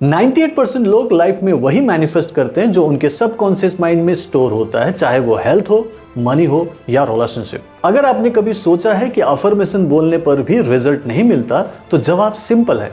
98% लोग लाइफ में वही मैनिफेस्ट करते हैं जो उनके सबकॉन्शियस माइंड में स्टोर होता है, चाहे वो हेल्थ हो, मनी हो या रिलेशनशिप। अगर आपने कभी सोचा है कि अफर्मेशन बोलने पर भी रिजल्ट नहीं मिलता, तो जवाब सिंपल है,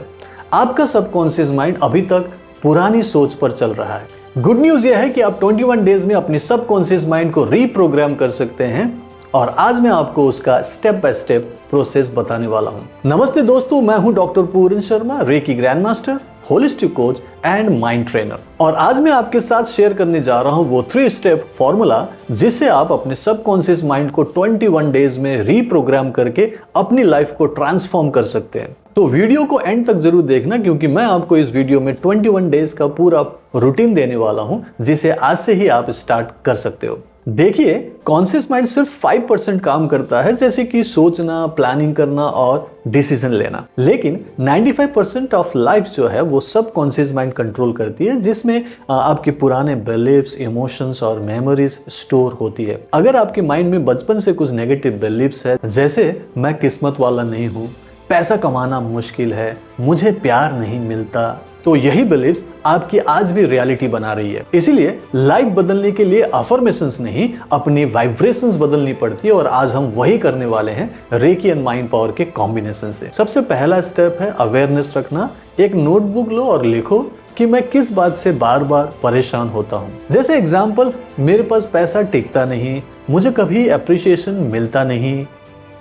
आपका सबकॉन्शियस माइंड अभी तक पुरानी सोच पर चल रहा है। गुड न्यूज यह है कि आप 21 डेज में अपने सबकॉन्शियस माइंड को रीप्रोग्राम कर सकते हैं और आज मैं आपको उसका स्टेप बाय स्टेप प्रोसेस बताने वाला हूं। नमस्ते दोस्तों, मैं हूं doctor Puran Sharma, reiki grand master, holistic coach and mind trainer. और आज मैं आपके साथ शेयर करने जा रहा हूं वो 3 स्टेप फॉर्मूला जिससे आप अपने सबकॉन्शियस माइंड को 21 डेज में रीप्रोग्राम करके अपनी लाइफ को ट्रांसफॉर्म कर सकते हैं। तो वीडियो को एंड तक जरूर देखना, क्योंकि मैं आपको इस वीडियो में 21 डेज का पूरा रूटीन देने वाला हूं जिसे आज से ही आप स्टार्ट कर सकते हो। देखिए, कॉन्शियस माइंड सिर्फ 5% काम करता है, जैसे कि सोचना, प्लानिंग करना और डिसीजन लेना, लेकिन 95% ऑफ लाइफ जो है वो सब कॉन्शियस माइंड कंट्रोल करती है, जिसमें आपके पुराने बिलीव्स, इमोशंस और मेमोरीज स्टोर होती है। अगर आपके माइंड में बचपन से कुछ नेगेटिव बिलीव्स है, जैसे मैं किस्मत वाला नहीं हूँ, पैसा कमाना मुश्किल है, मुझे प्यार नहीं मिलता, तो यही बिलीव्स आपकी आज भी रियलिटी बना रही है। इसीलिए लाइफ बदलने के लिए अफर्मेशंस नहीं, अपनी वाइब्रेशंस बदलनी पड़ती है और आज हम वही करने वाले हैं रेकी एंड माइंड पावर के कॉम्बिनेशन से। सबसे पहला स्टेप है अवेयरनेस रखना। एक नोटबुक लो और लिखो कि मैं किस बात से बार बार परेशान होता हूँ। जैसे एग्जाम्पल, मेरे पास पैसा टिकता नहीं, मुझे कभी अप्रिशिएशन मिलता नहीं,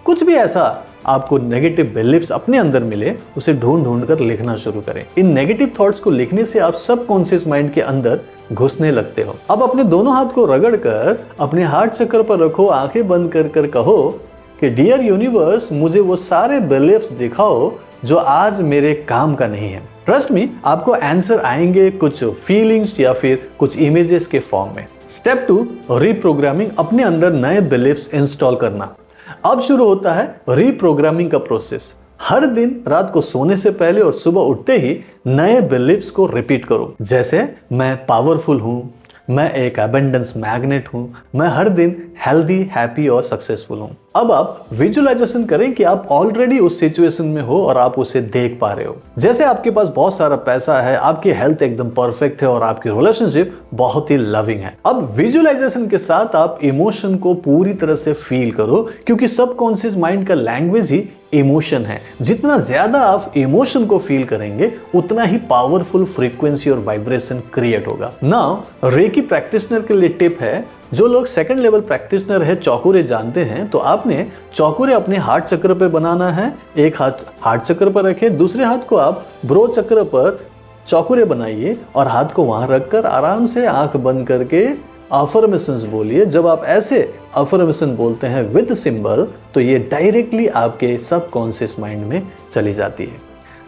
कुछ भी ऐसा आपको नेगेटिव बिलीफ्स अपने अंदर मिले, उसे ढूंढ ढूंढ कर लिखना शुरू करें। इन नेगेटिव थॉट्स को लिखने से आप सबकॉन्शियस माइंड के अंदर घुसने लगते हो। अब अपने दोनों हाथ को रगड़कर अपने हार्ट चक्र पर रखो, आंखें बंद कर कर कहो कि डियर यूनिवर्स, मुझे वो सारे बिलीफ्स दिखाओ जो आज मेरे काम का नहीं है। ट्रस्ट मी, आपको आंसर आएंगे कुछ फीलिंग्स या फिर कुछ इमेजेस के फॉर्म में। स्टेप 2, रीप्रोग्रामिंग, अपने अंदर नए बिलीफ्स इंस्टॉल करना। अब शुरू होता है रीप्रोग्रामिंग का प्रोसेस। हर दिन रात को सोने से पहले और सुबह उठते ही नए बिलीफ्स को रिपीट करो, जैसे मैं पावरफुल हूं, मैं एक अबंडेंस मैग्नेट हूं, मैं हर दिन हेल्दी, हैप्पी और सक्सेसफुल हूं। अब आप विजुअलाइजेशन करें कि आप ऑलरेडी उस सिचुएशन में हो और आप उसे देख पा रहे हो। जैसे आपके पास बहुत सारा पैसा है, आपकी हेल्थ एकदम परफेक्ट है और आपकी रिलेशनशिप बहुत ही लविंग है। अब विजुअलाइजेशन के साथ आप इमोशन को पूरी तरह से फील करो, क्योंकि सबकॉन्शियस माइंड का लैंग्वेज ही इमोशन है। जितना ज्यादा आप इमोशन को फील करेंगे, उतना ही पावरफुल फ्रीक्वेंसी और वाइब्रेशन क्रिएट होगा। नाउ रेकी प्रैक्टिशनर के लिए टिप है, जो लोग सेकंड लेवल प्रैक्टिशनर है, चौकुरे जानते हैं, तो आपने चौकुरे अपने हार्ट चक्र पे बनाना है। एक हाथ हार्ट चक्र पर रखे, दूसरे हाथ को आप ब्रो चक्र पर चौकुरे बनाइए और हाथ को वहां रखकर आराम से आंख बंद करके अफर्मेशंस बोलिए। जब आप ऐसे अफर्मेशन बोलते हैं विद सिंबल, तो ये डायरेक्टली आपके सबकॉन्शियस माइंड में चली जाती है।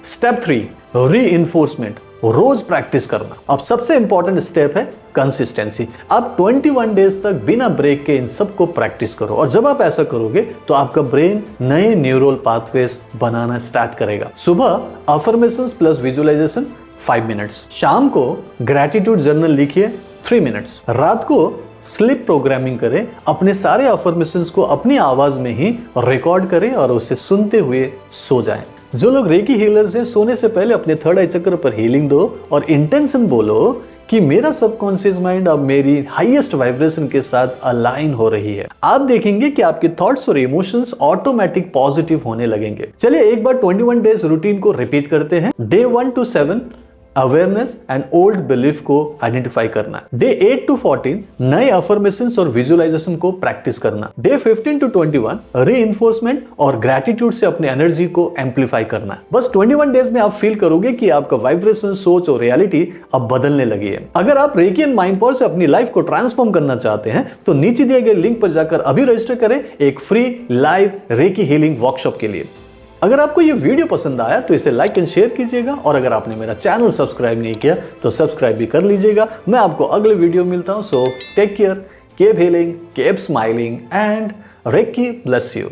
स्टेप 3, रीइंफोर्समेंट, रोज प्रैक्टिस करना। अब सबसे इंपॉर्टेंट स्टेप है कंसिस्टेंसी। आप 21 डेज तक बिना ब्रेक के इन सब को प्रैक्टिस करो, और जब आप ऐसा करोगे तो आपका ब्रेन नए न्यूरल पाथवेज बनाना स्टार्ट करेगा। सुबह अफर्मेशंस प्लस विजुअलाइजेशन 5 मिनट्स, शाम को ग्रैटिट्यूड जर्नल लिखिए 3 मिनट्स, रात को स्लीप प्रोग्रामिंग करें, अपने सारे अफर्मेशंस को अपनी आवाज में ही रिकॉर्ड करें और उसे सुनते हुए सो जाएं। जो लोग रेकी हीलर्स हैं, सोने से पहले अपने थर्ड आई चक्र पर हीलिंग दो और इंटेंशन बोलो कि मेरा सबकॉन्शियस माइंड अब मेरी हाईएस्ट वाइब्रेशन के साथ अलाइन हो रही है। आप देखेंगे कि आपके थॉट्स और इमोशंस ऑटोमेटिक पॉजिटिव होने लगेंगे। चलिए एक बार 21 डेज रूटीन को रिपीट करते हैं। Day 1 to 7 awareness and old belief को आइडेंटिफाई करना। डे 8 to 14 नए अफर्मेशंस और विजुअलाइजेशन को प्रैक्टिस करना। डे 15 to 21 रीइंफोर्समेंट और ग्रैटिट्यूड से अपने एनर्जी को एम्पलीफाई करना। बस 21 डेज में आप फील करोगे कि आपका वाइब्रेशन, सोच और रियलिटी अब बदलने लगी है। अगर आप रेकी एंड माइंड पावर से अपनी लाइफ को ट्रांसफॉर्म करना चाहते हैं, तो नीचे दिए गए लिंक पर जाकर अभी रजिस्टर करें एक free live recce healing workshop के लिए। अगर आपको ये वीडियो पसंद आया तो इसे लाइक एंड शेयर कीजिएगा, और अगर आपने मेरा चैनल सब्सक्राइब नहीं किया तो सब्सक्राइब भी कर लीजिएगा। मैं आपको अगले वीडियो में मिलता हूं। So take care, keep healing, keep smiling and reiki bless you.